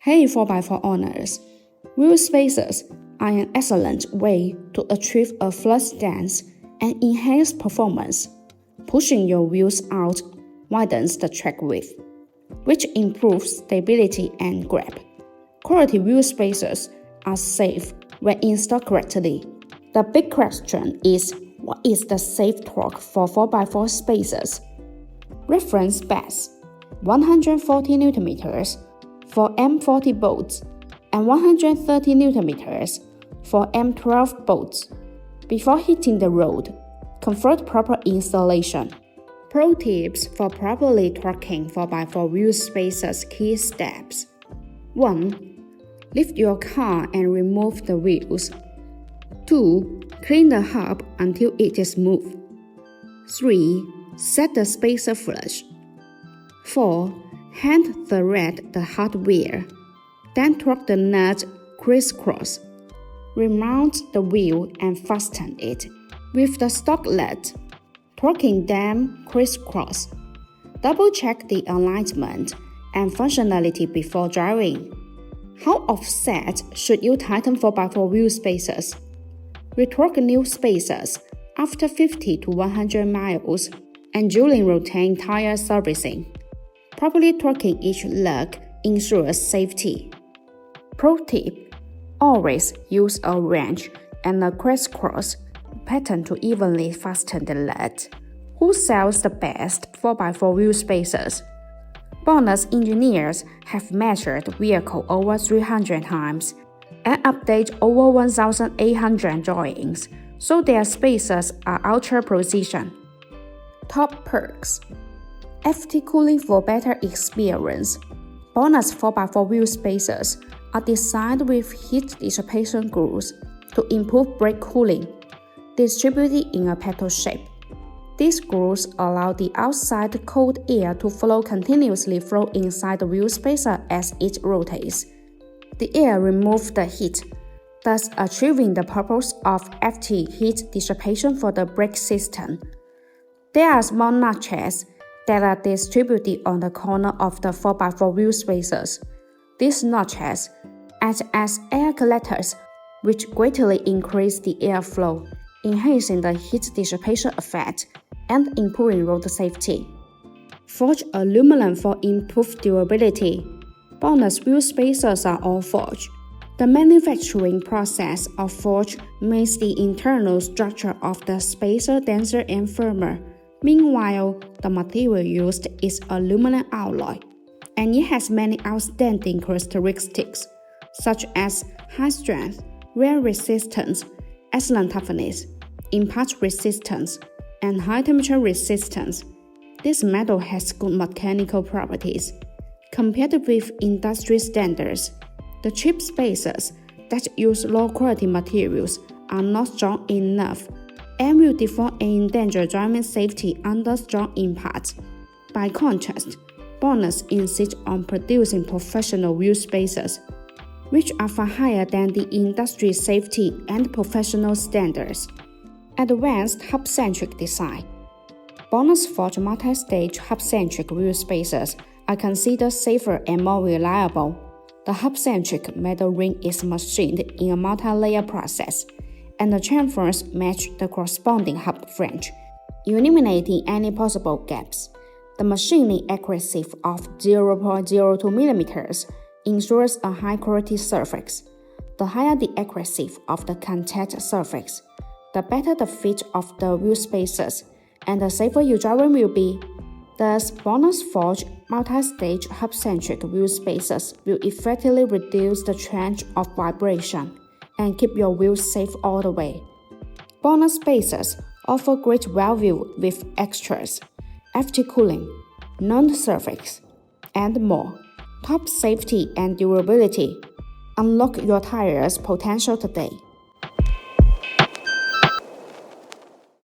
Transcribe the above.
Hey 4x4 owners, wheel spacers are an excellent way to achieve a flat stance and enhance performance. Pushing your wheels out widens the track width, which improves stability and grip. Quality wheel spacers are safe when installed correctly. The big question is, what is the safe torque for 4x4 spacers? Reference base 140 Nm for M40 bolts and 130 Nm for M12 bolts. Before hitting the road, confirm proper installation. Pro tips for properly torquing 4x4 wheel spacers. Key steps. 1. Lift your car and remove the wheels. 2. Clean the hub until it is smooth. 3. Set the spacer flush. 4. Hand thread the hardware. Then torque the nut crisscross. Remount the wheel and fasten it with the stock nut. Torquing them crisscross. Double-check the alignment and functionality before driving. How offset should you tighten 4x4 wheel spacers? Retorque new spacers after 50 to 100 miles and during routine tire servicing. Properly torquing each lug ensures safety. Pro tip: always use a wrench and a crisscross pattern to evenly fasten the nut. Who sells the best 4x4 wheel spacers? BONOSS engineers have measured vehicle over 300 times and update over 1,800 drawings, so their spacers are ultra precision. Top perks: FT cooling for better experience. BONOSS 4x4 wheel spacers are designed with heat dissipation grooves to improve brake cooling, distributed in a petal shape. These grooves allow the outside cold air to flow continuously through inside the wheel spacer as it rotates. The air removes the heat, thus achieving the purpose of FT heat dissipation for the brake system. There are small notches that are distributed on the corner of the 4x4 wheel spacers. These notches act as air collectors, which greatly increase the airflow, enhancing the heat dissipation effect and improving road safety. Forged aluminum for improved durability. BONOSS wheel spacers are all forged. The manufacturing process of forge makes the internal structure of the spacer denser and firmer. Meanwhile, the material used is aluminum alloy, and it has many outstanding characteristics, such as high strength, wear resistance, excellent toughness, impact resistance, and high temperature resistance. This metal has good mechanical properties. Compared with industry standards, the cheap spacers that use low-quality materials are not strong enough and will deform and endanger driving safety under strong impact. By contrast, BONOSS insists on producing professional wheel spacers, which are far higher than the industry safety and professional standards. Advanced hub-centric design. BONOSS forged multi-stage hub-centric wheel spacers are considered safer and more reliable. The hub-centric metal ring is machined in a multi-layer process, and the chamfers match the corresponding hub flange, eliminating any possible gaps. The machining accuracy of 0.02 mm ensures a high-quality surface. The higher the accuracy of the contact surface, the better the fit of the wheel spacers, and the safer your driving will be. Thus, BONOSS forged multi-stage hub-centric wheel spacers will effectively reduce the chance of vibration and keep your wheels safe all the way. BONOSS spacers offer great value with extras, FT cooling, non-surface, and more. Top safety and durability. Unlock your tire's potential today.